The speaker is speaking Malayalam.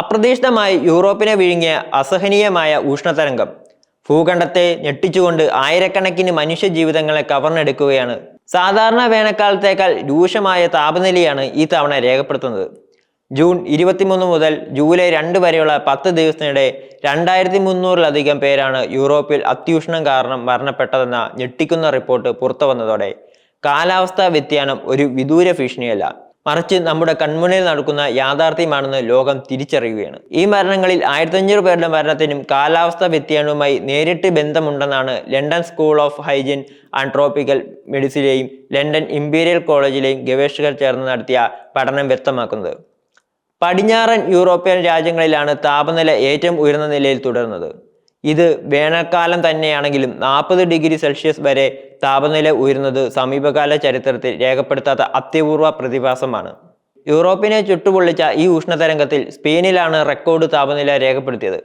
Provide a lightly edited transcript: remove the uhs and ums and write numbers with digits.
അപ്രതീക്ഷിതമായി യൂറോപ്പിനെ വിഴുങ്ങിയ അസഹനീയമായ ഉഷ്ണതരംഗം ഭൂഖണ്ഡത്തെ ഞെട്ടിച്ചുകൊണ്ട് ആയിരക്കണക്കിന് മനുഷ്യജീവിതങ്ങളെ കവർന്നെടുക്കുകയാണ്. സാധാരണ വേനൽക്കാലത്തേക്കാൾ രൂക്ഷമായ താപനിലയാണ് ഈ തവണ രേഖപ്പെടുത്തുന്നത്. ജൂൺ 23 മുതൽ ജൂലൈ 2 വരെയുള്ള 10 ദിവസത്തിനിടെ 2300-ലധികം പേരാണ് യൂറോപ്പിൽ അത്യുഷ്ണം കാരണം മരണപ്പെട്ടതെന്ന ഞെട്ടിക്കുന്ന റിപ്പോർട്ട് പുറത്തുവന്നതോടെ കാലാവസ്ഥാ വ്യതിയാനം ഒരു വിദൂര ഭീഷണിയല്ല, മറിച്ച് നമ്മുടെ കൺമുന്നിൽ നടക്കുന്ന യാഥാർത്ഥ്യമാണെന്ന് ലോകം തിരിച്ചറിയുകയാണ്. ഈ മരണങ്ങളിൽ 1500 പേരുടെ മരണത്തിനും കാലാവസ്ഥാ വ്യതിയാനവുമായി നേരിട്ട് ബന്ധമുണ്ടെന്നാണ് London school of hygiene and tropical മെഡിസിനിലെയും ലണ്ടൻ ഇംപീരിയൽ കോളേജിലെയും ഗവേഷകർ ചേർന്ന് നടത്തിയ പഠനം വ്യക്തമാക്കുന്നത്. പടിഞ്ഞാറൻ യൂറോപ്യൻ രാജ്യങ്ങളിലാണ് താപനില ഏറ്റവും ഉയർന്ന നിലയിൽ തുടരുന്നത്. ഇത് വേനൽക്കാലം തന്നെയാണെങ്കിലും 40 ഡിഗ്രി സെൽഷ്യസ് വരെ താപനില ഉയരുന്നത് സമീപകാല ചരിത്രത്തിൽ രേഖപ്പെടുത്താത്ത അത്യപൂർവ പ്രതിഭാസമാണ്. യൂറോപ്പിനെ ചുട്ടുപൊള്ളിച്ച ഈ ഉഷ്ണതരംഗത്തിൽ സ്പെയിനിലാണ് റെക്കോർഡ് താപനില രേഖപ്പെടുത്തിയത്.